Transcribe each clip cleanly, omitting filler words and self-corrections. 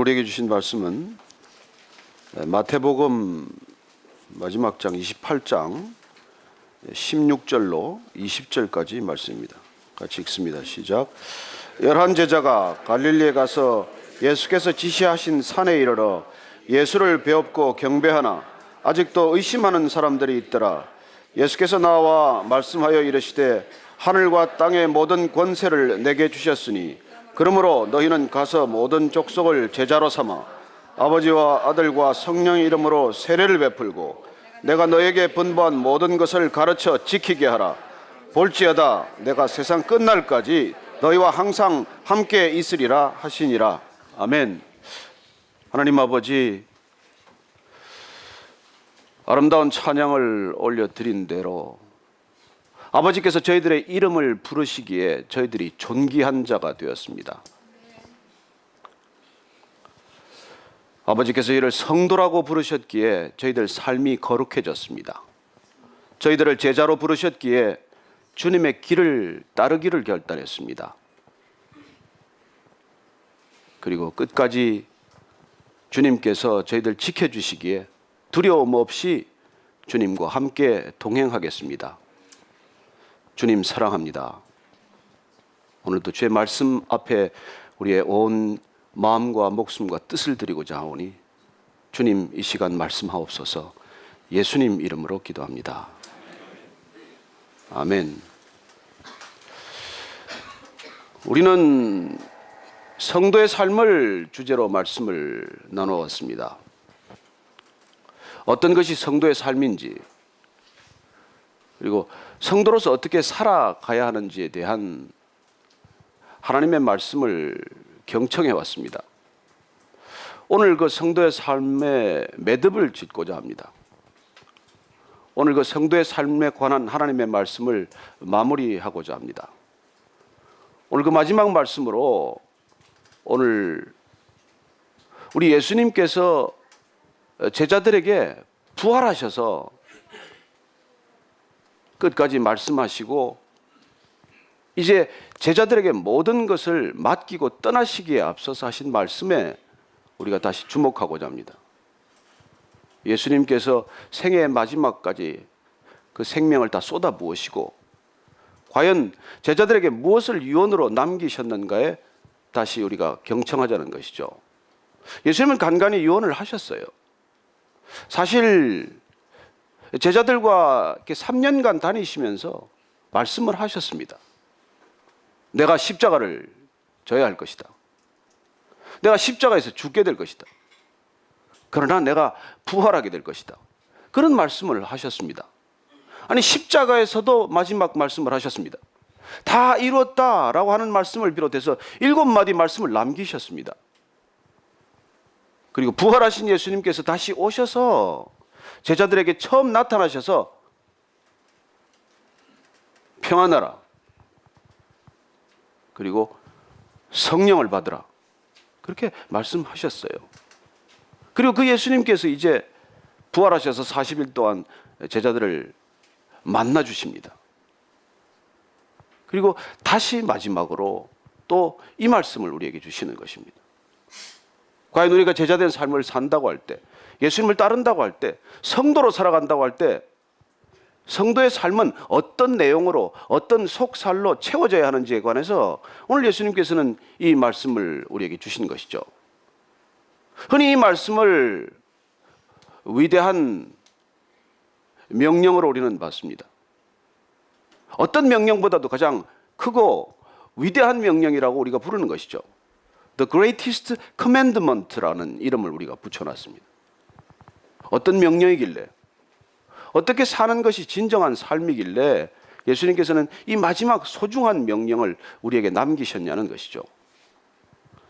우리에게 주신 말씀은 마태복음 마지막 장 28장 16절로 20절까지 말씀입니다. 같이 읽습니다. 시작. 11 제자가 갈릴리에 가서 예수께서 지시하신 산에 이르러 예수를 배웁고 경배하나 아직도 의심하는 사람들이 있더라. 예수께서 나와 말씀하여 이르시되 하늘과 땅의 모든 권세를 내게 주셨으니 그러므로 너희는 가서 모든 족속을 제자로 삼아 아버지와 아들과 성령의 이름으로 세례를 베풀고 내가 너에게 분부한 모든 것을 가르쳐 지키게 하라. 볼지어다 내가 세상 끝날까지 너희와 항상 함께 있으리라 하시니라. 아멘. 하나님 아버지, 아름다운 찬양을 올려드린 대로 아버지께서 저희들의 이름을 부르시기에 저희들이 존귀한 자가 되었습니다. 아버지께서 이를 성도라고 부르셨기에 저희들 삶이 거룩해졌습니다. 저희들을 제자로 부르셨기에 주님의 길을 따르기를 결단했습니다. 그리고 끝까지 주님께서 저희들 지켜주시기에 두려움 없이 주님과 함께 동행하겠습니다. 주님 사랑합니다. 오늘도 주의 말씀 앞에 우리의 온 마음과 목숨과 뜻을 드리고자 하오니 주님 이 시간 말씀하옵소서. 예수님 이름으로 기도합니다. 아멘. 우리는 성도의 삶을 주제로 말씀을 나누었습니다. 어떤 것이 성도의 삶인지, 그리고 성도로서 어떻게 살아가야 하는지에 대한 하나님의 말씀을 경청해 왔습니다. 오늘 그 성도의 삶에 매듭을 짓고자 합니다. 오늘 그 성도의 삶에 관한 하나님의 말씀을 마무리하고자 합니다. 오늘 그 마지막 말씀으로 오늘 우리 예수님께서 제자들에게 부활하셔서 끝까지 말씀하시고 이제 제자들에게 모든 것을 맡기고 떠나시기에 앞서서 하신 말씀에 우리가 다시 주목하고자 합니다. 예수님께서 생애의 마지막까지 그 생명을 다 쏟아부으시고 과연 제자들에게 무엇을 유언으로 남기셨는가에 다시 우리가 경청하자는 것이죠. 예수님은 간간히 유언을 하셨어요. 사실 제자들과 이렇게 3년간 다니시면서 말씀을 하셨습니다. 내가 십자가를 져야 할 것이다. 내가 십자가에서 죽게 될 것이다. 그러나 내가 부활하게 될 것이다. 그런 말씀을 하셨습니다. 아니 십자가에서도 마지막 말씀을 하셨습니다. 다 이루었다라고 하는 말씀을 비롯해서 7마디 말씀을 남기셨습니다. 그리고 부활하신 예수님께서 다시 오셔서 제자들에게 처음 나타나셔서 평안하라. 그리고 성령을 받으라. 그렇게 말씀하셨어요. 그리고 그 예수님께서 이제 부활하셔서 40일 동안 제자들을 만나 주십니다. 그리고 다시 마지막으로 또 이 말씀을 우리에게 주시는 것입니다. 과연 우리가 제자된 삶을 산다고 할 때, 예수님을 따른다고 할 때, 성도로 살아간다고 할 때 성도의 삶은 어떤 내용으로, 어떤 속살로 채워져야 하는지에 관해서 오늘 예수님께서는 이 말씀을 우리에게 주신 것이죠. 흔히 이 말씀을 위대한 명령으로 우리는 받습니다. 어떤 명령보다도 가장 크고 위대한 명령이라고 우리가 부르는 것이죠. The Greatest Commandment라는 이름을 우리가 붙여놨습니다. 어떤 명령이길래, 어떻게 사는 것이 진정한 삶이길래 예수님께서는 이 마지막 소중한 명령을 우리에게 남기셨냐는 것이죠.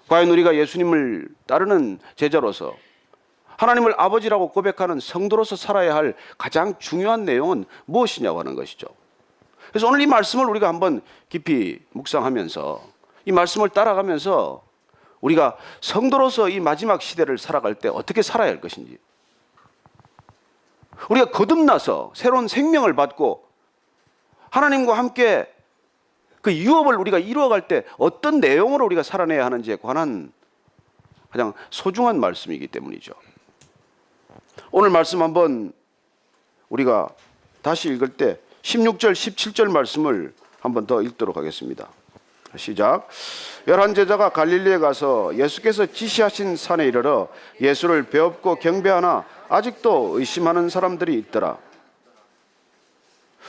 과연 우리가 예수님을 따르는 제자로서 하나님을 아버지라고 고백하는 성도로서 살아야 할 가장 중요한 내용은 무엇이냐고 하는 것이죠. 그래서 오늘 이 말씀을 우리가 한번 깊이 묵상하면서 이 말씀을 따라가면서 우리가 성도로서 이 마지막 시대를 살아갈 때 어떻게 살아야 할 것인지, 우리가 거듭나서 새로운 생명을 받고 하나님과 함께 그 유업을 우리가 이루어갈 때 어떤 내용으로 우리가 살아내야 하는지에 관한 가장 소중한 말씀이기 때문이죠. 오늘 말씀 한번 우리가 다시 읽을 때 16절, 17절 말씀을 한번 더 읽도록 하겠습니다. 시작. 11제자가 갈릴리에 가서 예수께서 지시하신 산에 이르러 예수를 배웁고 경배하나 아직도 의심하는 사람들이 있더라.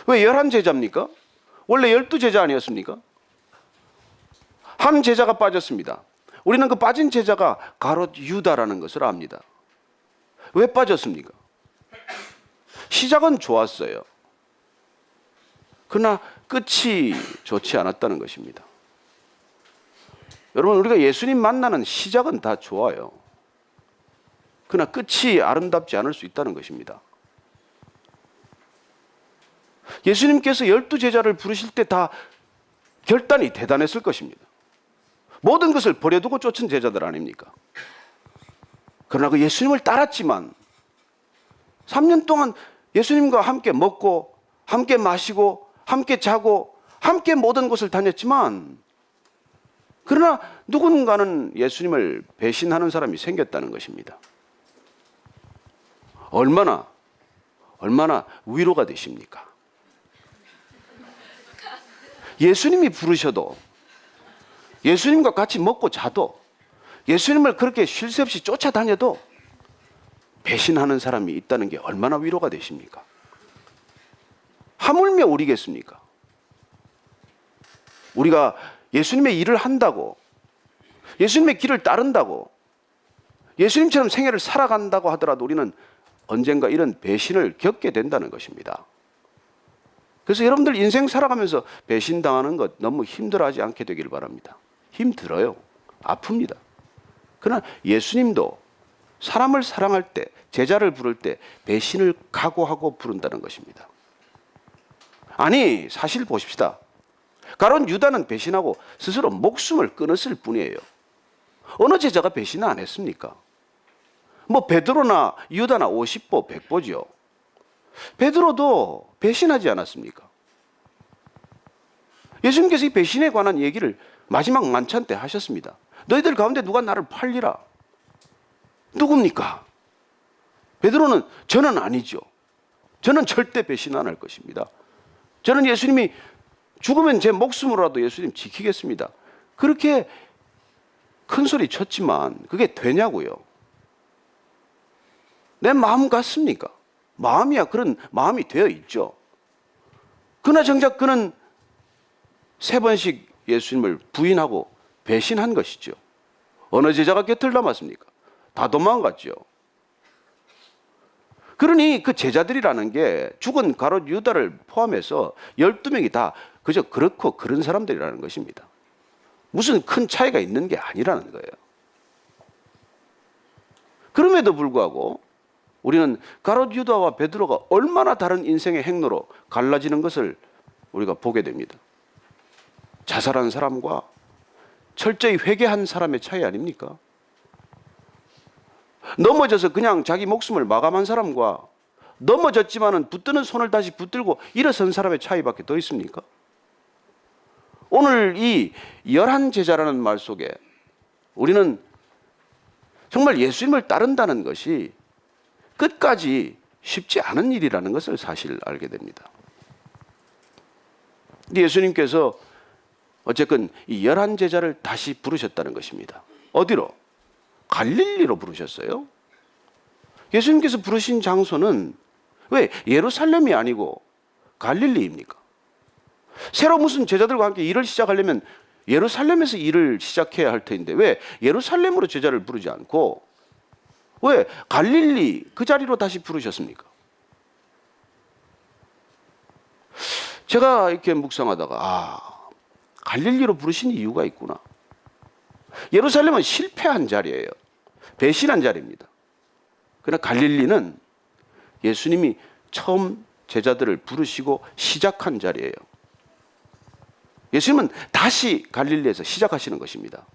왜 11제자입니까? 원래 12제자 아니었습니까? 한 제자가 빠졌습니다. 우리는 그 빠진 제자가 가롯 유다라는 것을 압니다. 왜 빠졌습니까? 시작은 좋았어요. 그러나 끝이 좋지 않았다는 것입니다. 여러분, 우리가 예수님 만나는 시작은 다 좋아요. 그러나 끝이 아름답지 않을 수 있다는 것입니다. 예수님께서 12제자를 부르실 때 다 결단이 대단했을 것입니다. 모든 것을 버려두고 쫓은 제자들 아닙니까? 그러나 그 예수님을 따랐지만 3년 동안 예수님과 함께 먹고 함께 마시고 함께 자고 함께 모든 곳을 다녔지만 그러나 누군가는 예수님을 배신하는 사람이 생겼다는 것입니다. 얼마나 위로가 되십니까? 예수님이 부르셔도 예수님과 같이 먹고 자도 예수님을 그렇게 쉴 새 없이 쫓아다녀도 배신하는 사람이 있다는 게 얼마나 위로가 되십니까? 하물며 우리겠습니까? 우리가 예수님의 일을 한다고, 예수님의 길을 따른다고, 예수님처럼 생애를 살아간다고 하더라도 우리는 언젠가 이런 배신을 겪게 된다는 것입니다. 그래서 여러분들 인생 살아가면서 배신당하는 것 너무 힘들어하지 않게 되길 바랍니다. 힘들어요. 아픕니다. 그러나 예수님도 사람을 사랑할 때, 제자를 부를 때 배신을 각오하고 부른다는 것입니다. 아니, 사실 보십시다. 가론 유다는 배신하고 스스로 목숨을 끊었을 뿐이에요. 어느 제자가 배신을 안 했습니까? 뭐 베드로나 유다나 50보 100보지요. 베드로도 배신하지 않았습니까? 예수님께서 이 배신에 관한 얘기를 마지막 만찬 때 하셨습니다. 너희들 가운데 누가 나를 팔리라. 누굽니까? 베드로는 저는 아니죠. 저는 절대 배신 안 할 것입니다. 저는 예수님이 죽으면 제 목숨으로라도 예수님 지키겠습니다. 그렇게 큰 소리 쳤지만 그게 되냐고요. 내 마음 같습니까? 마음이야 그런 마음이 되어 있죠. 그러나 정작 그는 3번씩 예수님을 부인하고 배신한 것이죠. 어느 제자가 곁을 남았습니까? 다 도망갔죠. 그러니 그 제자들이라는 게 죽은 가롯 유다를 포함해서 12명이 다 그저 그렇고 그런 사람들이라는 것입니다. 무슨 큰 차이가 있는 게 아니라는 거예요. 그럼에도 불구하고 우리는 가롯 유다와 베드로가 얼마나 다른 인생의 행로로 갈라지는 것을 우리가 보게 됩니다. 자살한 사람과 철저히 회개한 사람의 차이 아닙니까? 넘어져서 그냥 자기 목숨을 마감한 사람과 넘어졌지만은 붙드는 손을 다시 붙들고 일어선 사람의 차이밖에 더 있습니까? 오늘 이 11제자라는 말 속에 우리는 정말 예수님을 따른다는 것이 끝까지 쉽지 않은 일이라는 것을 사실 알게 됩니다. 예수님께서 어쨌든 이 11제자를 다시 부르셨다는 것입니다. 어디로? 갈릴리로 부르셨어요. 예수님께서 부르신 장소는 왜 예루살렘이 아니고 갈릴리입니까? 새로 무슨 제자들과 함께 일을 시작하려면 예루살렘에서 일을 시작해야 할 터인데 왜 예루살렘으로 제자를 부르지 않고 왜 갈릴리 그 자리로 다시 부르셨습니까? 제가 이렇게 묵상하다가 갈릴리로 부르신 이유가 있구나. 예루살렘은 실패한 자리예요. 배신한 자리입니다. 그러나 갈릴리는 예수님이 처음 제자들을 부르시고 시작한 자리예요. 예수님은 다시 갈릴리에서 시작하시는 것입니다.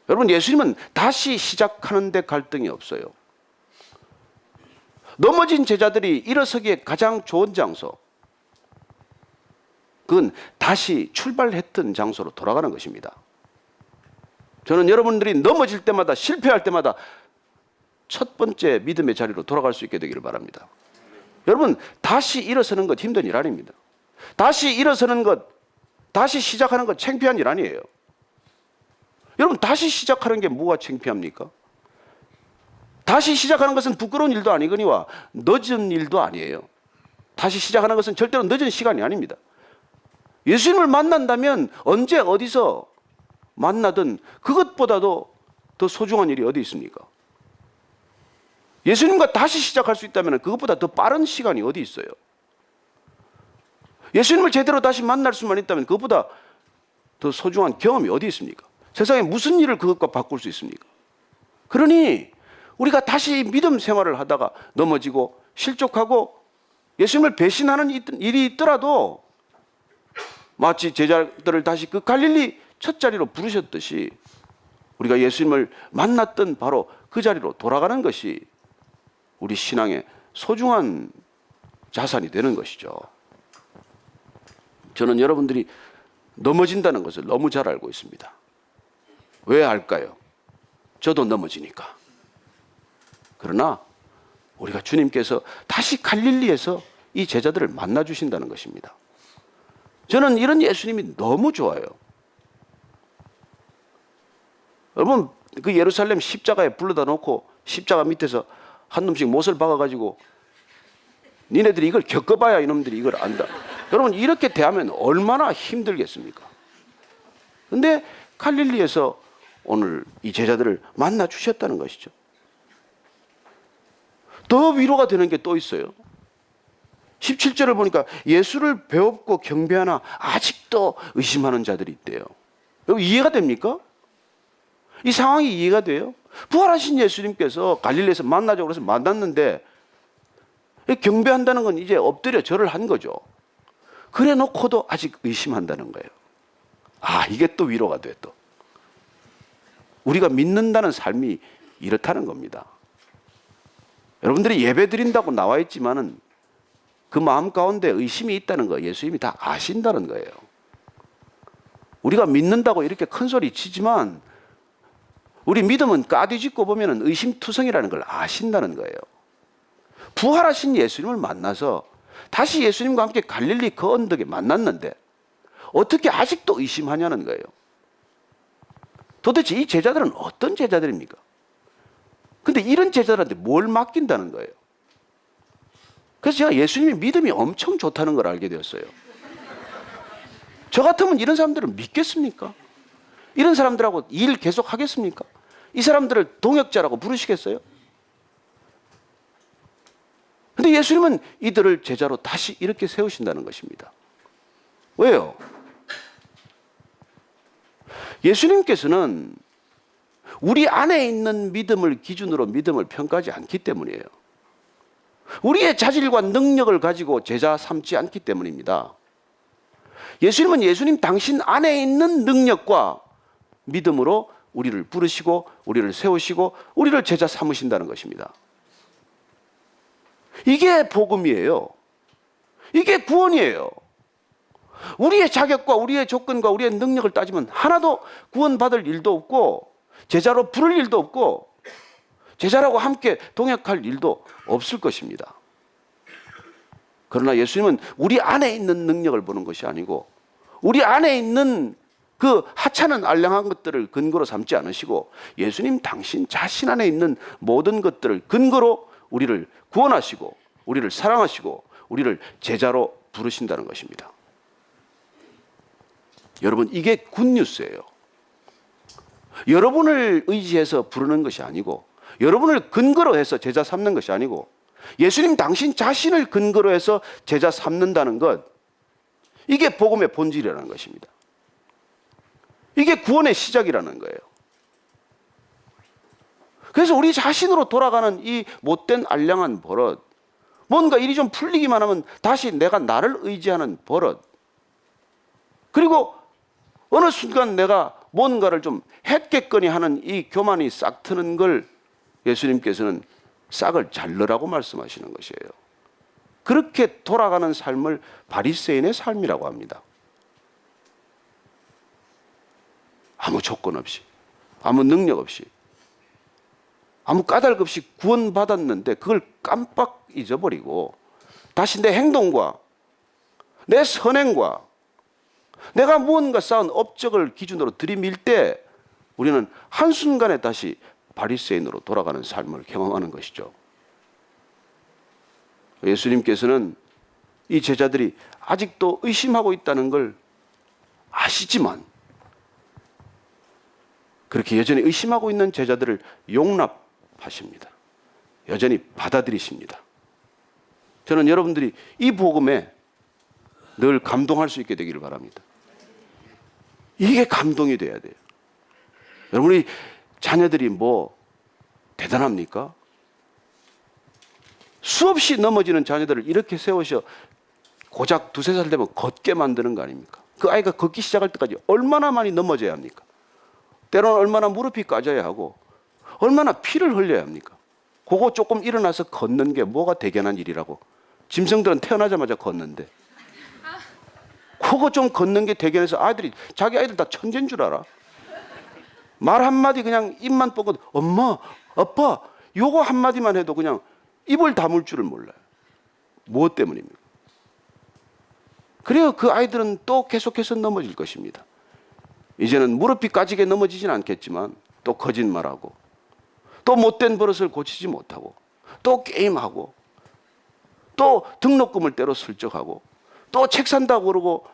여러분, 예수님은 다시 시작하는 데 갈등이 없어요. 넘어진 제자들이 일어서기에 가장 좋은 장소, 그건 다시 출발했던 장소로 돌아가는 것입니다. 저는 여러분들이 넘어질 때마다, 실패할 때마다 첫 번째 믿음의 자리로 돌아갈 수 있게 되기를 바랍니다. 여러분, 다시 일어서는 것 힘든 일 아닙니다. 다시 일어서는 것, 다시 시작하는 것 창피한 일 아니에요. 여러분, 다시 시작하는 게 뭐가 창피합니까? 다시 시작하는 것은 부끄러운 일도 아니거니와 늦은 일도 아니에요. 다시 시작하는 것은 절대로 늦은 시간이 아닙니다. 예수님을 만난다면 언제 어디서 만나든 그것보다도 더 소중한 일이 어디 있습니까? 예수님과 다시 시작할 수 있다면 그것보다 더 빠른 시간이 어디 있어요? 예수님을 제대로 다시 만날 수만 있다면 그것보다 더 소중한 경험이 어디 있습니까? 세상에 무슨 일을 그것과 바꿀 수 있습니까? 그러니 우리가 다시 믿음 생활을 하다가 넘어지고 실족하고 예수님을 배신하는 일이 있더라도 마치 제자들을 다시 그 갈릴리 첫 자리로 부르셨듯이 우리가 예수님을 만났던 바로 그 자리로 돌아가는 것이 우리 신앙의 소중한 자산이 되는 것이죠. 저는 여러분들이 넘어진다는 것을 너무 잘 알고 있습니다. 왜 알까요? 저도 넘어지니까. 그러나 우리가 주님께서 다시 갈릴리에서 이 제자들을 만나 주신다는 것입니다. 저는 이런 예수님이 너무 좋아요. 여러분, 그 예루살렘 십자가에 불러다 놓고 십자가 밑에서 한 놈씩 못을 박아가지고 니네들이 이걸 겪어봐야 이놈들이 이걸 안다. 여러분, 이렇게 대하면 얼마나 힘들겠습니까? 근데 갈릴리에서 오늘 이 제자들을 만나 주셨다는 것이죠. 더 위로가 되는 게 또 있어요. 17절을 보니까 예수를 배웁고 경배하나 아직도 의심하는 자들이 있대요. 여러분, 이해가 됩니까? 이 상황이 이해가 돼요? 부활하신 예수님께서 갈릴리에서 만나자고 그래서 만났는데 경배한다는 건 이제 엎드려 절을 한 거죠. 그래 놓고도 아직 의심한다는 거예요. 아, 이게 또 위로가 돼. 또 우리가 믿는다는 삶이 이렇다는 겁니다. 여러분들이 예배 드린다고 나와 있지만은 그 마음 가운데 의심이 있다는 거 예수님이 다 아신다는 거예요. 우리가 믿는다고 이렇게 큰 소리 치지만 우리 믿음은 까뒤집고 보면 의심투성이라는 걸 아신다는 거예요. 부활하신 예수님을 만나서 다시 예수님과 함께 갈릴리 그 언덕에 만났는데 어떻게 아직도 의심하냐는 거예요. 도대체 이 제자들은 어떤 제자들입니까? 근데 이런 제자들한테 뭘 맡긴다는 거예요. 그래서 제가 예수님의 믿음이 엄청 좋다는 걸 알게 되었어요. 저 같으면 이런 사람들을 믿겠습니까? 이런 사람들하고 일 계속 하겠습니까? 이 사람들을 동역자라고 부르시겠어요? 근데 예수님은 이들을 제자로 다시 이렇게 세우신다는 것입니다. 왜요? 예수님께서는 우리 안에 있는 믿음을 기준으로 믿음을 평가하지 않기 때문이에요. 우리의 자질과 능력을 가지고 제자 삼지 않기 때문입니다. 예수님은 예수님 당신 안에 있는 능력과 믿음으로 우리를 부르시고 우리를 세우시고 우리를 제자 삼으신다는 것입니다. 이게 복음이에요. 이게 구원이에요. 우리의 자격과 우리의 조건과 우리의 능력을 따지면 하나도 구원받을 일도 없고 제자로 부를 일도 없고 제자라고 함께 동역할 일도 없을 것입니다. 그러나 예수님은 우리 안에 있는 능력을 보는 것이 아니고 우리 안에 있는 그 하찮은 알량한 것들을 근거로 삼지 않으시고 예수님 당신 자신 안에 있는 모든 것들을 근거로 우리를 구원하시고 우리를 사랑하시고 우리를 제자로 부르신다는 것입니다. 여러분, 이게 굿뉴스예요. 여러분을 의지해서 부르는 것이 아니고 여러분을 근거로 해서 제자 삼는 것이 아니고 예수님 당신 자신을 근거로 해서 제자 삼는다는 것, 이게 복음의 본질이라는 것입니다. 이게 구원의 시작이라는 거예요. 그래서 우리 자신으로 돌아가는 이 못된 알량한 버릇, 뭔가 일이 좀 풀리기만 하면 다시 내가 나를 의지하는 버릇, 그리고 어느 순간 내가 뭔가를 좀 했겠거니 하는 이 교만이 싹 트는 걸 예수님께서는 싹을 잘르라고 말씀하시는 것이에요. 그렇게 돌아가는 삶을 바리새인의 삶이라고 합니다. 아무 조건 없이, 아무 능력 없이, 아무 까닭 없이 구원받았는데 그걸 깜빡 잊어버리고 다시 내 행동과 내 선행과 내가 무언가 쌓은 업적을 기준으로 들이밀 때 우리는 한순간에 다시 바리새인으로 돌아가는 삶을 경험하는 것이죠. 예수님께서는 이 제자들이 아직도 의심하고 있다는 걸 아시지만 그렇게 여전히 의심하고 있는 제자들을 용납하십니다. 여전히 받아들이십니다. 저는 여러분들이 이 복음에 늘 감동할 수 있게 되기를 바랍니다. 이게 감동이 돼야 돼요. 여러분, 우리 자녀들이 뭐 대단합니까? 수없이 넘어지는 자녀들을 이렇게 세우셔 고작 2, 3살 되면 걷게 만드는 거 아닙니까? 그 아이가 걷기 시작할 때까지 얼마나 많이 넘어져야 합니까? 때로는 얼마나 무릎이 까져야 하고 얼마나 피를 흘려야 합니까? 그거 조금 일어나서 걷는 게 뭐가 대견한 일이라고. 짐승들은 태어나자마자 걷는데 그거 좀 걷는 게 대견해서 자기 아이들 다 천재인 줄 알아. 말 한마디 그냥 입만 뻗어도 엄마, 아빠 요거 한마디만 해도 그냥 입을 다물 줄을 몰라요. 무엇 때문입니까? 그래요. 그 아이들은 또 계속해서 넘어질 것입니다. 이제는 무릎이 까지게 넘어지진 않겠지만 또 거짓말하고 또 못된 버릇을 고치지 못하고 또 게임하고 또 등록금을 때로 슬쩍하고 또 책 산다고 그러고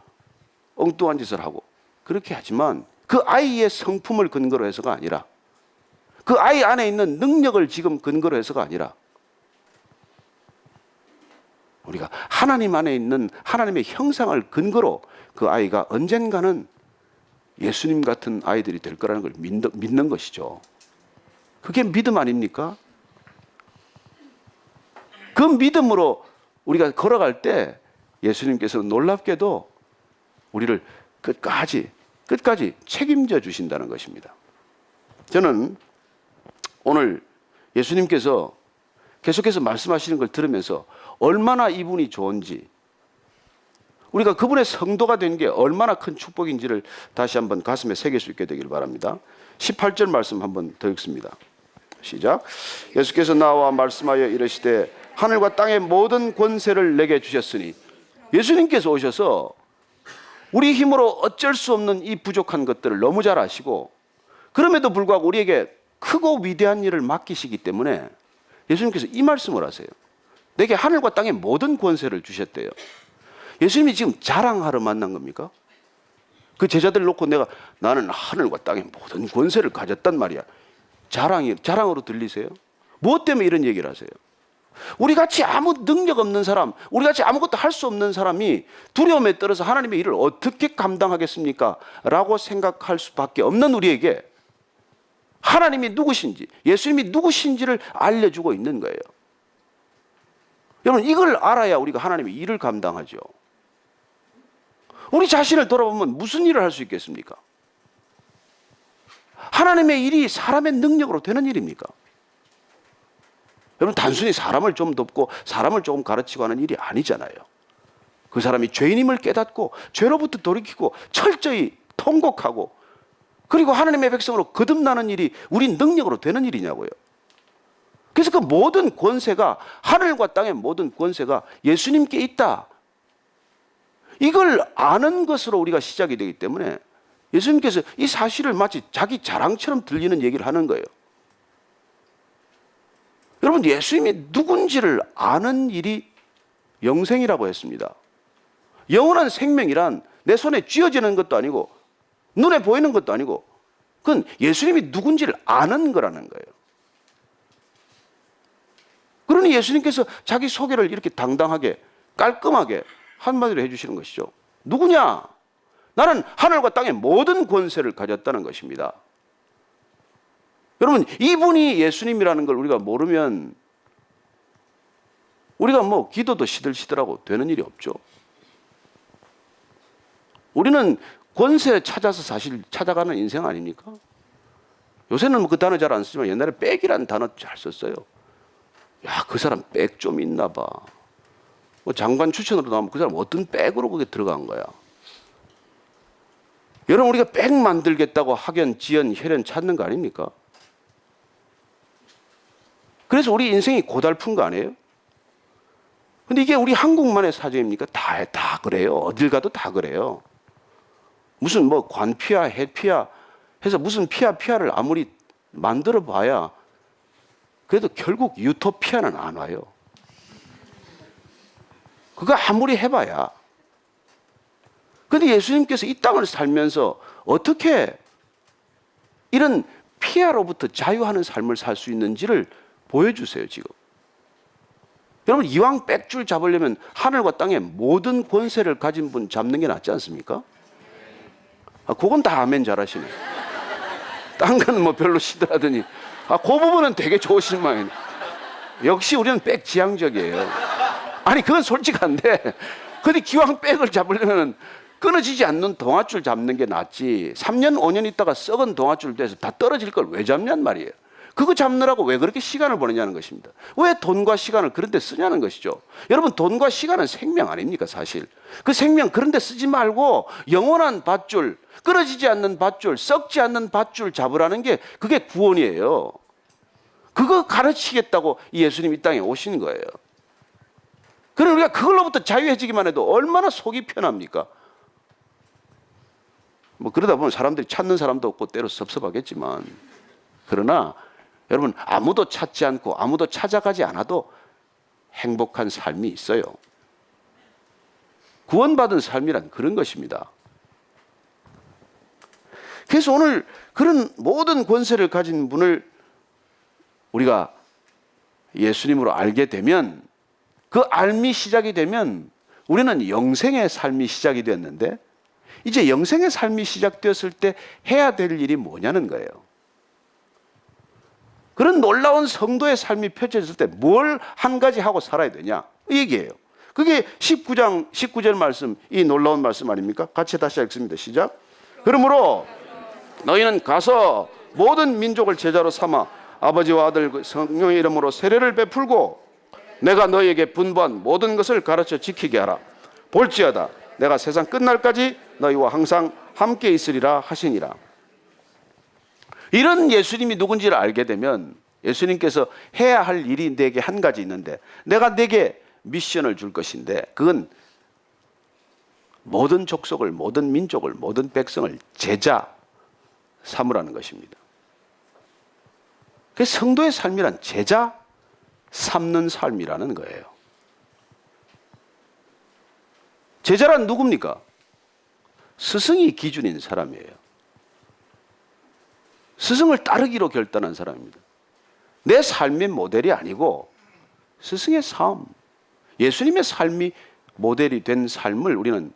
엉뚱한 짓을 하고 그렇게 하지만 그 아이의 성품을 근거로 해서가 아니라 그 아이 안에 있는 능력을 지금 근거로 해서가 아니라 우리가 하나님 안에 있는 하나님의 형상을 근거로 그 아이가 언젠가는 예수님 같은 아이들이 될 거라는 걸 믿는 것이죠. 그게 믿음 아닙니까? 그 믿음으로 우리가 걸어갈 때 예수님께서는 놀랍게도 우리를 끝까지 책임져 주신다는 것입니다. 저는 오늘 예수님께서 계속해서 말씀하시는 걸 들으면서 얼마나 이분이 좋은지, 우리가 그분의 성도가 된 게 얼마나 큰 축복인지를 다시 한번 가슴에 새길 수 있게 되기를 바랍니다. 18절 말씀 한번 더 읽습니다. 시작. 예수께서 나와 말씀하여 이르시되 하늘과 땅의 모든 권세를 내게 주셨으니, 예수님께서 오셔서 우리 힘으로 어쩔 수 없는 이 부족한 것들을 너무 잘 아시고 그럼에도 불구하고 우리에게 크고 위대한 일을 맡기시기 때문에 예수님께서 이 말씀을 하세요. 내게 하늘과 땅의 모든 권세를 주셨대요. 예수님이 지금 자랑하러 만난 겁니까? 그 제자들 놓고 나는 하늘과 땅의 모든 권세를 가졌단 말이야. 자랑으로 들리세요? 무엇 때문에 이런 얘기를 하세요? 우리같이 아무 능력 없는 사람, 우리같이 아무것도 할 수 없는 사람이 두려움에 떨어서 하나님의 일을 어떻게 감당하겠습니까? 라고 생각할 수밖에 없는 우리에게 하나님이 누구신지, 예수님이 누구신지를 알려주고 있는 거예요. 여러분, 이걸 알아야 우리가 하나님의 일을 감당하죠. 우리 자신을 돌아보면 무슨 일을 할 수 있겠습니까? 하나님의 일이 사람의 능력으로 되는 일입니까? 여러분, 단순히 사람을 좀 돕고 사람을 조금 가르치고 하는 일이 아니잖아요. 그 사람이 죄인임을 깨닫고 죄로부터 돌이키고 철저히 통곡하고 그리고 하나님의 백성으로 거듭나는 일이 우리 능력으로 되는 일이냐고요. 그래서 그 모든 권세가, 하늘과 땅의 모든 권세가 예수님께 있다. 이걸 아는 것으로 우리가 시작이 되기 때문에 예수님께서 이 사실을 마치 자기 자랑처럼 들리는 얘기를 하는 거예요. 여러분, 예수님이 누군지를 아는 일이 영생이라고 했습니다. 영원한 생명이란 내 손에 쥐어지는 것도 아니고 눈에 보이는 것도 아니고 그건 예수님이 누군지를 아는 거라는 거예요. 그러니 예수님께서 자기 소개를 이렇게 당당하게 깔끔하게 한마디로 해주시는 것이죠. 누구냐? 나는 하늘과 땅의 모든 권세를 가졌다는 것입니다. 여러분, 이분이 예수님이라는 걸 우리가 모르면 우리가 뭐 기도도 시들시들하고 되는 일이 없죠. 우리는 권세 찾아서 사실 찾아가는 인생 아닙니까? 요새는 그 단어 잘 안 쓰지만 옛날에 빽이라는 단어 잘 썼어요. 야, 그 사람 빽 좀 있나 봐. 뭐 장관 추천으로 나오면 그 사람 어떤 빽으로 그게 들어간 거야. 여러분, 우리가 백 만들겠다고 학연, 지연, 혈연 찾는 거 아닙니까? 그래서 우리 인생이 고달픈 거 아니에요? 근데 이게 우리 한국만의 사정입니까? 다 그래요. 어딜 가도 다 그래요. 무슨 뭐 관피아, 해피아 해서 무슨 피아를 아무리 만들어 봐야 그래도 결국 유토피아는 안 와요. 그거 아무리 해봐야. 근데 예수님께서 이 땅을 살면서 어떻게 이런 피아로부터 자유하는 삶을 살 수 있는지를 보여주세요, 지금. 여러분, 이왕 빽줄 잡으려면 하늘과 땅의 모든 권세를 가진 분 잡는 게 낫지 않습니까? 그건 다 아멘 잘하시네. 딴 거는 뭐 별로 시들하더니 그 부분은 되게 좋으신 모양이네. 역시 우리는 빽 지향적이에요. 아니, 그건 솔직한데, 근데 기왕 빽을 잡으려면 끊어지지 않는 동아줄 잡는 게 낫지. 3년, 5년 있다가 썩은 동아줄 돼서 다 떨어질 걸 왜 잡냔 말이에요. 그거 잡느라고 왜 그렇게 시간을 보내냐는 것입니다. 왜 돈과 시간을 그런 데 쓰냐는 것이죠. 여러분, 돈과 시간은 생명 아닙니까, 사실. 그 생명 그런 데 쓰지 말고 영원한 밧줄, 끊어지지 않는 밧줄, 썩지 않는 밧줄 잡으라는 게 그게 구원이에요. 그거 가르치겠다고 예수님 이 땅에 오신 거예요. 그럼 우리가 그걸로부터 자유해지기만 해도 얼마나 속이 편합니까? 뭐 그러다 보면 사람들이 찾는 사람도 없고 때로 섭섭하겠지만, 그러나 여러분, 아무도 찾지 않고 아무도 찾아가지 않아도 행복한 삶이 있어요. 구원받은 삶이란 그런 것입니다. 그래서 오늘 그런 모든 권세를 가진 분을 우리가 예수님으로 알게 되면, 그 알미 시작이 되면 우리는 영생의 삶이 시작이 되었는데, 이제 영생의 삶이 시작되었을 때 해야 될 일이 뭐냐는 거예요. 그런 놀라운 성도의 삶이 펼쳐졌을 때 뭘 한 가지 하고 살아야 되냐, 이 얘기예요. 그게 19장 19절 말씀, 이 놀라운 말씀 아닙니까? 같이 다시 읽습니다. 시작. 그러므로 너희는 가서 모든 민족을 제자로 삼아 아버지와 아들 성령의 이름으로 세례를 베풀고 내가 너희에게 분부한 모든 것을 가르쳐 지키게 하라. 볼지어다 내가 세상 끝날까지 너희와 항상 함께 있으리라 하시니라. 이런 예수님이 누군지를 알게 되면 예수님께서 해야 할 일이 내게 한 가지 있는데, 내가 내게 미션을 줄 것인데, 그건 모든 족속을, 모든 민족을, 모든 백성을 제자 삼으라는 것입니다. 그 성도의 삶이란 제자 삼는 삶이라는 거예요. 제자란 누굽니까? 스승이 기준인 사람이에요. 스승을 따르기로 결단한 사람입니다. 내 삶의 모델이 아니고 스승의 삶, 예수님의 삶이 모델이 된 삶을 우리는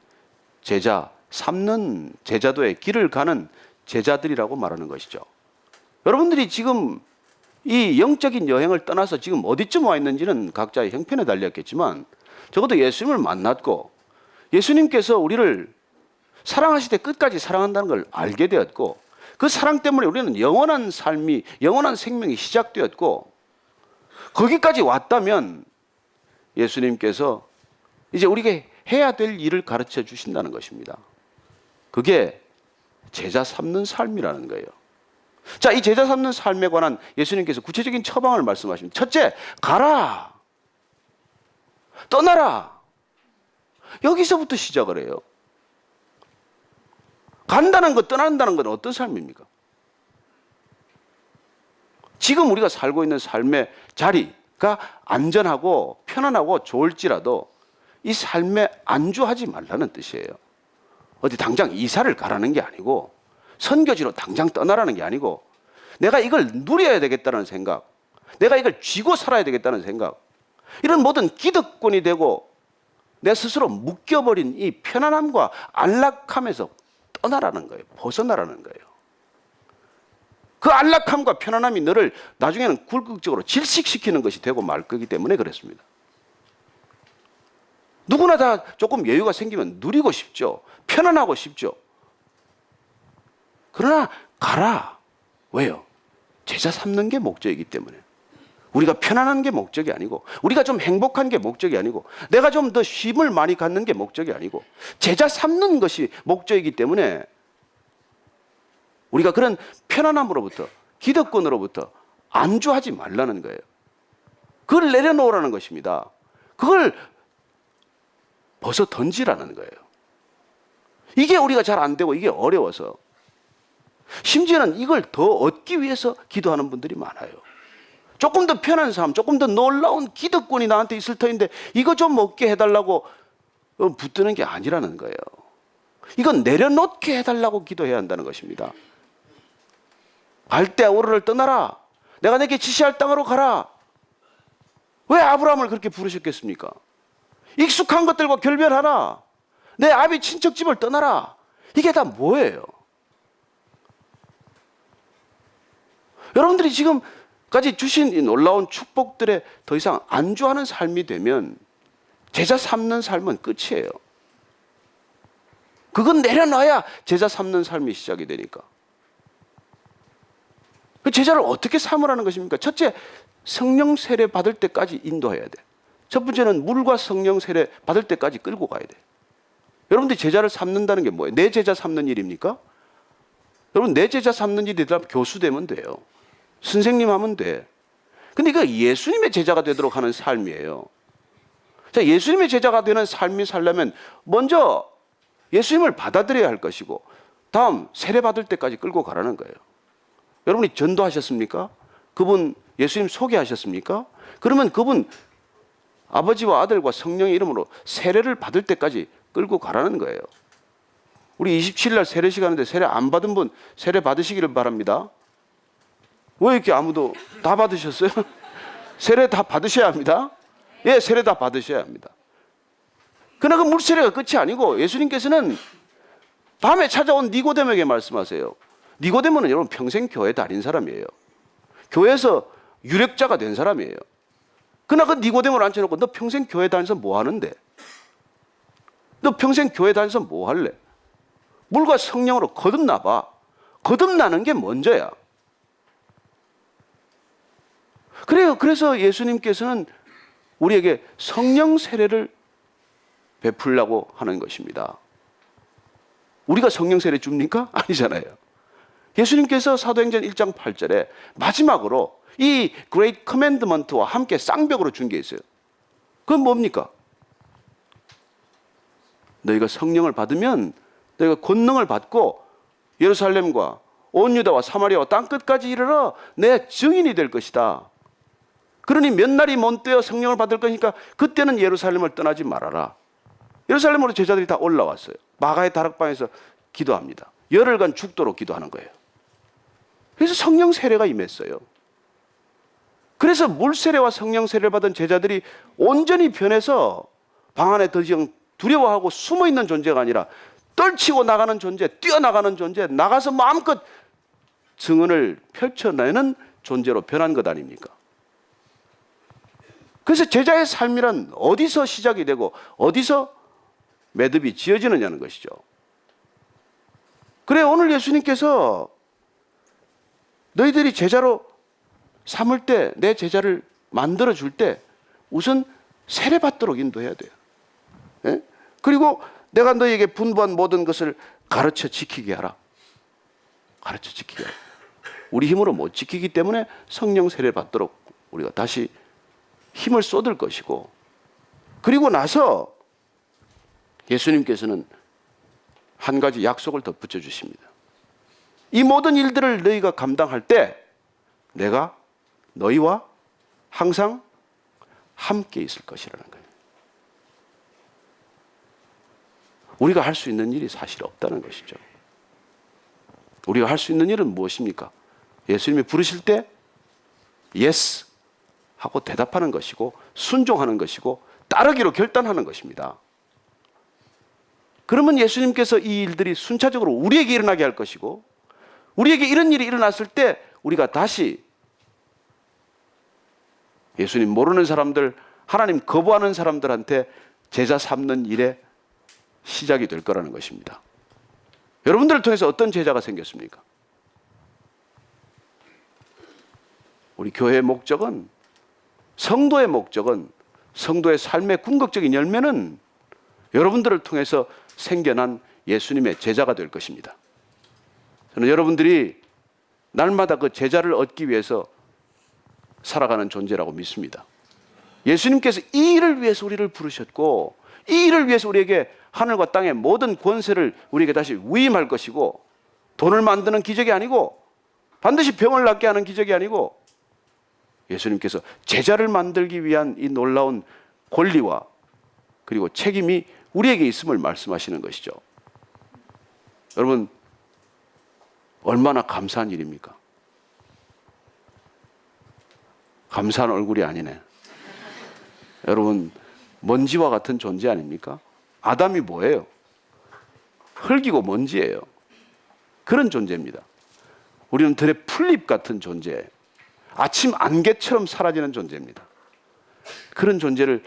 제자 삼는, 제자도의 길을 가는 제자들이라고 말하는 것이죠. 여러분들이 지금 이 영적인 여행을 떠나서 지금 어디쯤 와 있는지는 각자의 형편에 달렸겠지만, 적어도 예수님을 만났고 예수님께서 우리를 사랑하실 때 끝까지 사랑한다는 걸 알게 되었고, 그 사랑 때문에 우리는 영원한 삶이, 영원한 생명이 시작되었고, 거기까지 왔다면 예수님께서 이제 우리가 해야 될 일을 가르쳐 주신다는 것입니다. 그게 제자 삼는 삶이라는 거예요. 자, 이 제자 삼는 삶에 관한 예수님께서 구체적인 처방을 말씀하십니다. 첫째, 가라. 떠나라. 여기서부터 시작을 해요. 간다는 것, 떠난다는 건 어떤 삶입니까? 지금 우리가 살고 있는 삶의 자리가 안전하고 편안하고 좋을지라도 이 삶에 안주하지 말라는 뜻이에요. 어디 당장 이사를 가라는 게 아니고, 선교지로 당장 떠나라는 게 아니고, 내가 이걸 누려야 되겠다는 생각, 내가 이걸 쥐고 살아야 되겠다는 생각, 이런 모든 기득권이 되고 내 스스로 묶여버린 이 편안함과 안락함에서 떠나라는 거예요. 벗어나라는 거예요. 그 안락함과 편안함이 너를 나중에는 굴극적으로 질식시키는 것이 되고 말 거기 때문에 그랬습니다. 누구나 다 조금 여유가 생기면 누리고 싶죠. 편안하고 싶죠. 그러나 가라. 왜요? 제자 삼는 게 목적이기 때문에. 우리가 편안한 게 목적이 아니고, 우리가 좀 행복한 게 목적이 아니고, 내가 좀 더 쉼을 많이 갖는 게 목적이 아니고, 제자 삼는 것이 목적이기 때문에 우리가 그런 편안함으로부터, 기득권으로부터 안주하지 말라는 거예요. 그걸 내려놓으라는 것입니다. 그걸 벗어 던지라는 거예요. 이게 우리가 잘 안 되고 이게 어려워서, 심지어는 이걸 더 얻기 위해서 기도하는 분들이 많아요. 조금 더 편한 삶, 조금 더 놀라운 기득권이 나한테 있을 터인데 이거 좀 얻게 해달라고 붙드는 게 아니라는 거예요. 이건 내려놓게 해달라고 기도해야 한다는 것입니다. 갈대아 우르를 떠나라. 내가 내게 지시할 땅으로 가라. 왜 아브라함을 그렇게 부르셨겠습니까? 익숙한 것들과 결별하라. 내 아비 친척집을 떠나라. 이게 다 뭐예요? 여러분들이 지금까지 주신 이 놀라운 축복들에 더 이상 안주하는 삶이 되면 제자 삼는 삶은 끝이에요. 그건 내려놔야 제자 삼는 삶이 시작이 되니까. 그 제자를 어떻게 삼으라는 것입니까? 첫째, 성령 세례 받을 때까지 인도해야 돼. 첫 번째는 물과 성령 세례 받을 때까지 끌고 가야 돼. 여러분들이 제자를 삼는다는 게 뭐예요? 내 제자 삼는 일입니까? 여러분, 내 제자 삼는 일이 되면 교수 되면 돼요. 선생님 하면 돼. 근데 이거 예수님의 제자가 되도록 하는 삶이에요. 자, 예수님의 제자가 되는 삶이 살려면 먼저 예수님을 받아들여야 할 것이고, 다음 세례 받을 때까지 끌고 가라는 거예요. 여러분이 전도하셨습니까? 그분 예수님 소개하셨습니까? 그러면 그분 아버지와 아들과 성령의 이름으로 세례를 받을 때까지 끌고 가라는 거예요. 우리 27일 날 세례식 하는데 세례 안 받은 분 세례 받으시기를 바랍니다. 왜 이렇게 아무도 다 받으셨어요? 세례 다 받으셔야 합니다. 예, 세례 다 받으셔야 합니다. 그러나 그 물세례가 끝이 아니고 예수님께서는 밤에 찾아온 니고데모에게 말씀하세요. 니고데모는 여러분 평생 교회 다닌 사람이에요. 교회에서 유력자가 된 사람이에요. 그러나 그 니고데모를 앉혀놓고 너 평생 교회 다니면서 뭐 하는데? 너 평생 교회 다니면서 뭐 할래? 물과 성령으로 거듭나봐. 거듭나는 게 먼저야. 그래요. 그래서 예수님께서는 우리에게 성령 세례를 베풀라고 하는 것입니다. 우리가 성령 세례 줍니까? 아니잖아요. 예수님께서 사도행전 1장 8절에 마지막으로 이 Great Commandment와 함께 쌍벽으로 준 게 있어요. 그건 뭡니까? 너희가 성령을 받으면 너희가 권능을 받고 예루살렘과 온 유다와 사마리아와 땅끝까지 이르러 내 증인이 될 것이다. 그러니 몇 날이 먼때어 성령을 받을 거니까 그때는 예루살렘을 떠나지 말아라. 예루살렘으로 제자들이 다 올라왔어요. 마가의 다락방에서 기도합니다. 열흘간 죽도록 기도하는 거예요. 그래서 성령 세례가 임했어요. 그래서 물세례와 성령 세례를 받은 제자들이 온전히 변해서 방 안에 더 이상 두려워하고 숨어있는 존재가 아니라 떨치고 나가는 존재, 뛰어나가는 존재, 나가서 마음껏 증언을 펼쳐내는 존재로 변한 것 아닙니까? 그래서 제자의 삶이란 어디서 시작이 되고 어디서 매듭이 지어지느냐는 것이죠. 그래, 오늘 예수님께서 너희들이 제자로 삼을 때, 내 제자를 만들어줄 때 우선 세례받도록 인도해야 돼요. 예? 그리고 내가 너희에게 분부한 모든 것을 가르쳐 지키게 하라. 가르쳐 지키게 하라. 우리 힘으로 못 지키기 때문에 성령 세례를 받도록 우리가 다시 힘을 쏟을 것이고, 그리고 나서 예수님께서는 한 가지 약속을 덧붙여 주십니다. 이 모든 일들을 너희가 감당할 때 내가 너희와 항상 함께 있을 것이라는 거예요. 우리가 할 수 있는 일이 사실 없다는 것이죠. 우리가 할 수 있는 일은 무엇입니까? 예수님이 부르실 때 예스 하고 대답하는 것이고 순종하는 것이고 따르기로 결단하는 것입니다. 그러면 예수님께서 이 일들이 순차적으로 우리에게 일어나게 할 것이고, 우리에게 이런 일이 일어났을 때 우리가 다시 예수님 모르는 사람들, 하나님 거부하는 사람들한테 제자 삼는 일에 시작이 될 거라는 것입니다. 여러분들을 통해서 어떤 제자가 생겼습니까? 우리 교회의 목적은, 성도의 목적은, 성도의 삶의 궁극적인 열매는 여러분들을 통해서 생겨난 예수님의 제자가 될 것입니다. 저는 여러분들이 날마다 그 제자를 얻기 위해서 살아가는 존재라고 믿습니다. 예수님께서 이 일을 위해서 우리를 부르셨고 이 일을 위해서 우리에게 하늘과 땅의 모든 권세를 우리에게 다시 위임할 것이고 돈을 만드는 기적이 아니고 반드시 병을 낫게 하는 기적이 아니고 예수님께서 제자를 만들기 위한 이 놀라운 권리와 그리고 책임이 우리에게 있음을 말씀하시는 것이죠. 여러분 얼마나 감사한 일입니까? 감사한 얼굴이 아니네. 여러분 먼지와 같은 존재 아닙니까? 아담이 뭐예요? 흙이고 먼지예요. 그런 존재입니다. 우리는 들의 풀잎 같은 존재예요. 아침 안개처럼 사라지는 존재입니다. 그런 존재를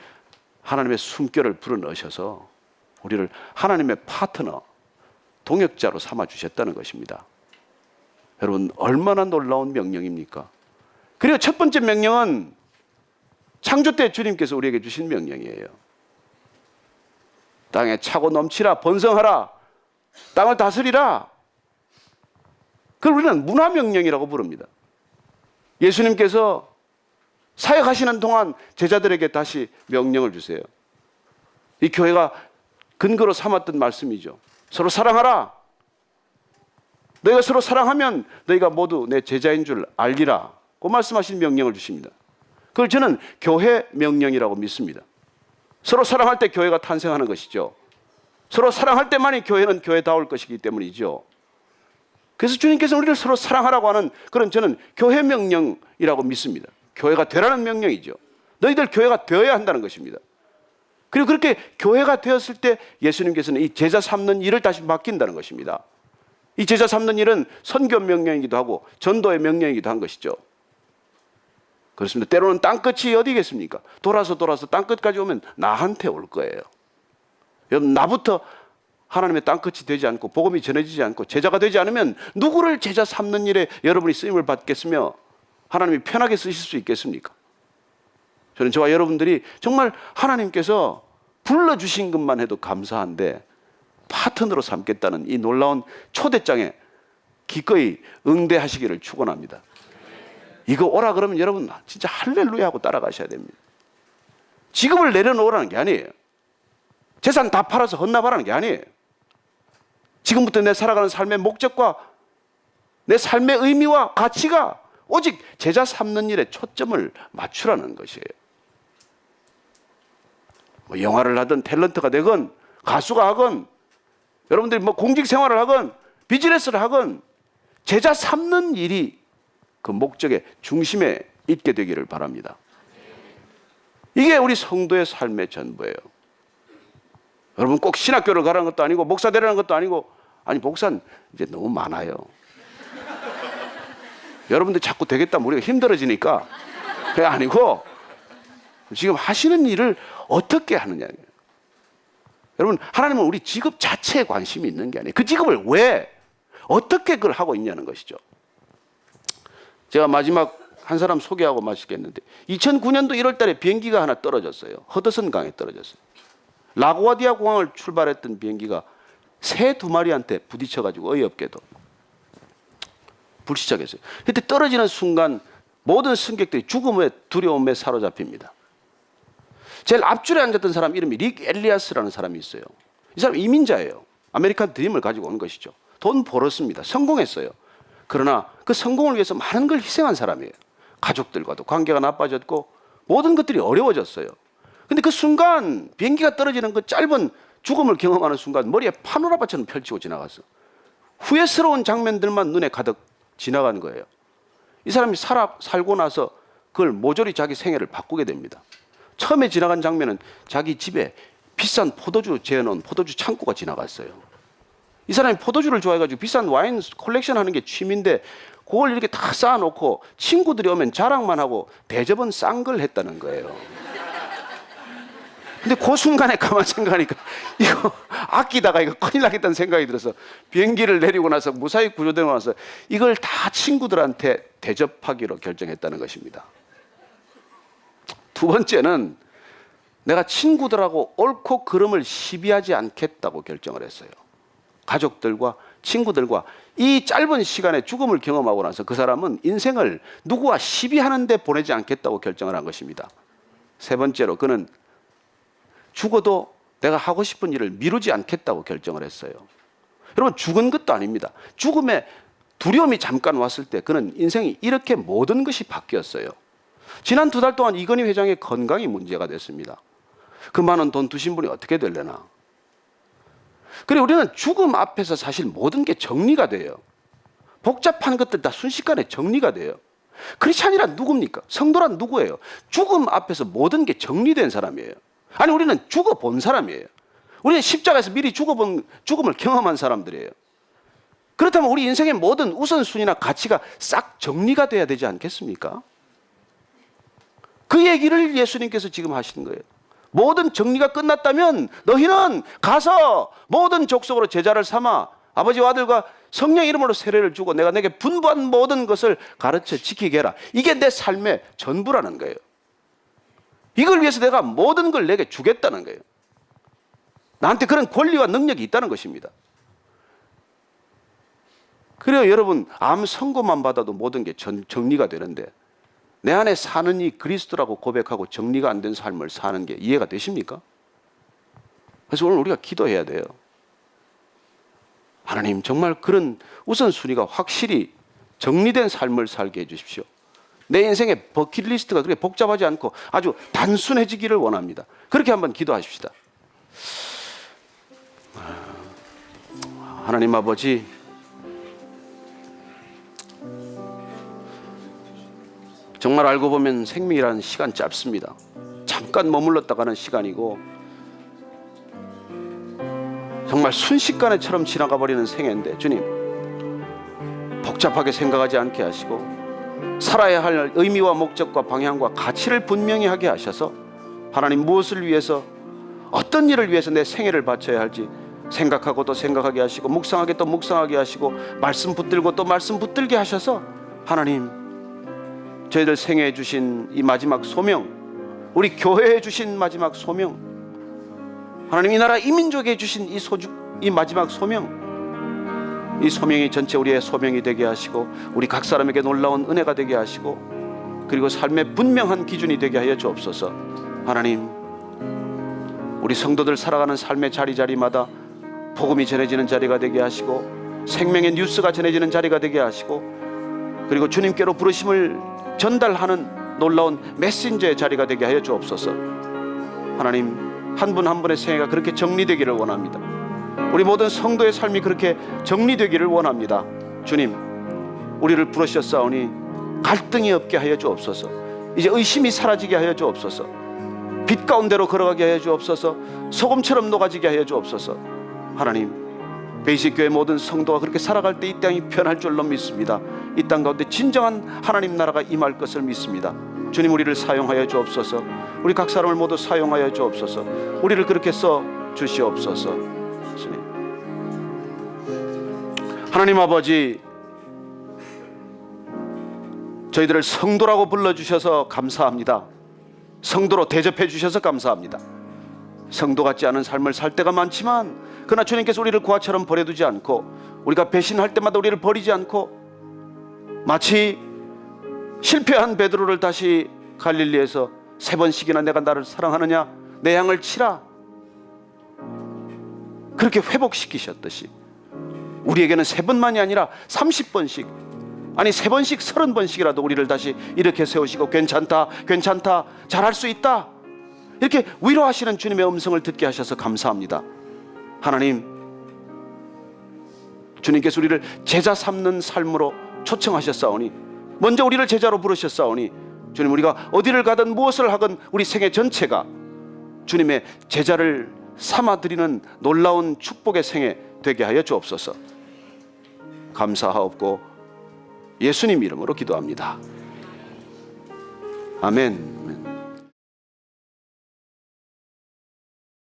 하나님의 숨결을 불어넣으셔서 우리를 하나님의 파트너, 동역자로 삼아주셨다는 것입니다. 여러분 얼마나 놀라운 명령입니까? 그리고 첫 번째 명령은 창조 때 주님께서 우리에게 주신 명령이에요. 땅에 차고 넘치라, 번성하라, 땅을 다스리라. 그걸 우리는 문화명령이라고 부릅니다. 예수님께서 사역하시는 동안 제자들에게 다시 명령을 주세요. 이 교회가 근거로 삼았던 말씀이죠. 서로 사랑하라. 너희가 서로 사랑하면 너희가 모두 내 제자인 줄 알리라. 그 말씀하신 명령을 주십니다. 그걸 저는 교회 명령이라고 믿습니다. 서로 사랑할 때 교회가 탄생하는 것이죠. 서로 사랑할 때만이 교회는 교회다울 것이기 때문이죠. 그래서 주님께서 우리를 서로 사랑하라고 하는 그런 저는 교회 명령이라고 믿습니다. 교회가 되라는 명령이죠. 너희들 교회가 되어야 한다는 것입니다. 그리고 그렇게 교회가 되었을 때 예수님께서는 이 제자 삼는 일을 다시 맡긴다는 것입니다. 이 제자 삼는 일은 선교 명령이기도 하고 전도의 명령이기도 한 것이죠. 그렇습니다. 때로는 땅끝이 어디겠습니까? 돌아서 땅끝까지 오면 나한테 올 거예요. 여러분 나부터 하나님의 땅끝이 되지 않고 복음이 전해지지 않고 제자가 되지 않으면 누구를 제자 삼는 일에 여러분이 쓰임을 받겠으며 하나님이 편하게 쓰실 수 있겠습니까? 저는 저와 여러분들이 정말 하나님께서 불러주신 것만 해도 감사한데 파트너로 삼겠다는 이 놀라운 초대장에 기꺼이 응대하시기를 축원합니다. 이거 오라 그러면 여러분 진짜 할렐루야 하고 따라가셔야 됩니다. 직업을 내려놓으라는 게 아니에요. 재산 다 팔아서 헌납하라는 게 아니에요. 지금부터 내 살아가는 삶의 목적과 내 삶의 의미와 가치가 오직 제자 삼는 일에 초점을 맞추라는 것이에요. 뭐 영화를 하든 탤런트가 되건 가수가 하건 여러분들이 뭐 공직 생활을 하건 비즈니스를 하건 제자 삼는 일이 그 목적의 중심에 있게 되기를 바랍니다. 이게 우리 성도의 삶의 전부예요. 여러분 꼭 신학교를 가라는 것도 아니고 목사 되라는 것도 아니고 아니 목사는 이제 너무 많아요. 여러분들 자꾸 되겠다면 우리가 힘들어지니까 그게 아니고 지금 하시는 일을 어떻게 하느냐. 여러분 하나님은 우리 직업 자체에 관심이 있는 게 아니에요. 그 직업을 왜 어떻게 그걸 하고 있냐는 것이죠. 제가 마지막 한 사람 소개하고 마치겠는데 2009년도 1월 달에 비행기가 하나 떨어졌어요. 허드슨 강에 떨어졌어요. 라구아디아 공항을 출발했던 비행기가 새 2마리한테 부딪혀가지고 어이없게도 불시착했어요. 그때 떨어지는 순간 모든 승객들이 죽음의 두려움에 사로잡힙니다. 제일 앞줄에 앉았던 사람 이름이 릭 엘리아스라는 사람이 있어요. 이 사람 이민자예요. 아메리칸 드림을 가지고 온 것이죠. 돈 벌었습니다. 성공했어요. 그러나 그 성공을 위해서 많은 걸 희생한 사람이에요. 가족들과도 관계가 나빠졌고 모든 것들이 어려워졌어요. 근데 그 순간 비행기가 떨어지는 그 짧은 죽음을 경험하는 순간 머리에 파노라마처럼 펼치고 지나갔어. 후회스러운 장면들만 눈에 가득 지나간 거예요. 이 사람이 살고 나서 그걸 모조리 자기 생애를 바꾸게 됩니다. 처음에 지나간 장면은 자기 집에 비싼 포도주 재어놓은 포도주 창고가 지나갔어요. 이 사람이 포도주를 좋아해가지고 비싼 와인 콜렉션 하는 게 취미인데 그걸 이렇게 다 쌓아놓고 친구들이 오면 자랑만 하고 대접은 싼 걸 했다는 거예요. 근데 그 순간에 가만 생각하니까 이거 아끼다가 이거 큰일 나겠다는 생각이 들어서 비행기를 내리고 나서 무사히 구조되고 나서 이걸 다 친구들한테 대접하기로 결정했다는 것입니다. 두 번째는 내가 친구들하고 옳고 그름을 시비하지 않겠다고 결정을 했어요. 가족들과 친구들과 이 짧은 시간에 죽음을 경험하고 나서 그 사람은 인생을 누구와 시비하는 데 보내지 않겠다고 결정을 한 것입니다. 세 번째로 그는 죽어도 내가 하고 싶은 일을 미루지 않겠다고 결정을 했어요. 여러분, 죽은 것도 아닙니다. 죽음의 두려움이 잠깐 왔을 때 그는 인생이 이렇게 모든 것이 바뀌었어요. 지난 2달 동안 이건희 회장의 건강이 문제가 됐습니다. 그 많은 돈 두신 분이 어떻게 되려나. 그리고 우리는 죽음 앞에서 사실 모든 게 정리가 돼요. 복잡한 것들 다 순식간에 정리가 돼요. 크리스찬이란 누굽니까? 성도란 누구예요? 죽음 앞에서 모든 게 정리된 사람이에요. 아니, 우리는 죽어본 사람이에요. 우리는 십자가에서 미리 죽어본 죽음을 경험한 사람들이에요. 그렇다면 우리 인생의 모든 우선순위나 가치가 싹 정리가 돼야 되지 않겠습니까? 그 얘기를 예수님께서 지금 하시는 거예요. 모든 정리가 끝났다면 너희는 가서 모든 족속으로 제자를 삼아 아버지와 아들과 성령 이름으로 세례를 주고 내가 내게 분부한 모든 것을 가르쳐 지키게 해라. 이게 내 삶의 전부라는 거예요. 이걸 위해서 내가 모든 걸 내게 주겠다는 거예요. 나한테 그런 권리와 능력이 있다는 것입니다. 그래요, 여러분, 암 선고만 받아도 모든 게 정리가 되는데 내 안에 사는 이 그리스도라고 고백하고 정리가 안 된 삶을 사는 게 이해가 되십니까? 그래서 오늘 우리가 기도해야 돼요. 하나님, 정말 그런 우선순위가 확실히 정리된 삶을 살게 해주십시오. 내 인생의 버킷리스트가 그렇게 복잡하지 않고 아주 단순해지기를 원합니다. 그렇게 한번 기도하십시다. 하나님 아버지, 정말 알고 보면 생명이라는 시간 짧습니다. 잠깐 머물렀다 가는 시간이고 정말 순식간에처럼 지나가 버리는 생애인데 주님, 복잡하게 생각하지 않게 하시고 살아야 할 의미와 목적과 방향과 가치를 분명히 하게 하셔서 하나님, 무엇을 위해서 어떤 일을 위해서 내 생애를 바쳐야 할지 생각하고 또 생각하게 하시고 묵상하게 또 묵상하게 하시고 말씀 붙들고 또 말씀 붙들게 하셔서 하나님, 저희들 생애에 주신 이 마지막 소명, 우리 교회에 주신 마지막 소명, 하나님 이 나라 이 민족에 주신 이 마지막 소명, 이 소명이 전체 우리의 소명이 되게 하시고 우리 각 사람에게 놀라운 은혜가 되게 하시고 그리고 삶의 분명한 기준이 되게 하여 주옵소서. 하나님, 우리 성도들 살아가는 삶의 자리자리마다 복음이 전해지는 자리가 되게 하시고 생명의 뉴스가 전해지는 자리가 되게 하시고 그리고 주님께로 부르심을 전달하는 놀라운 메신저의 자리가 되게 하여 주옵소서. 하나님, 한 분 한 분의 생애가 그렇게 정리되기를 원합니다. 우리 모든 성도의 삶이 그렇게 정리되기를 원합니다. 주님, 우리를 부르셨사오니 갈등이 없게 하여 주옵소서. 이제 의심이 사라지게 하여 주옵소서. 빛 가운데로 걸어가게 하여 주옵소서. 소금처럼 녹아지게 하여 주옵소서. 하나님, 베이직교회 모든 성도가 그렇게 살아갈 때 이 땅이 변할 줄로 믿습니다. 이 땅 가운데 진정한 하나님 나라가 임할 것을 믿습니다. 주님, 우리를 사용하여 주옵소서. 우리 각 사람을 모두 사용하여 주옵소서. 우리를 그렇게 써 주시옵소서. 주님, 하나님 아버지, 저희들을 성도라고 불러주셔서 감사합니다. 성도로 대접해 주셔서 감사합니다. 성도 같지 않은 삶을 살 때가 많지만 그러나 주님께서 우리를 고아처럼 버려두지 않고 우리가 배신할 때마다 우리를 버리지 않고 마치 실패한 베드로를 다시 갈릴리에서 3번씩이나 내가 나를 사랑하느냐, 내 양을 치라, 그렇게 회복시키셨듯이 우리에게는 3번만이 아니라 30번씩, 아니 3번씩 30번씩이라도 우리를 다시 이렇게 세우시고 괜찮다, 괜찮다, 잘할 수 있다, 이렇게 위로하시는 주님의 음성을 듣게 하셔서 감사합니다. 하나님, 주님께서 우리를 제자 삼는 삶으로 초청하셨사오니, 먼저 우리를 제자로 부르셨사오니 주님, 우리가 어디를 가든 무엇을 하건 우리 생애 전체가 주님의 제자를 삼아드리는 놀라운 축복의 생애 되게 하여 주옵소서. 감사하옵고 예수님 이름으로 기도합니다. 아멘.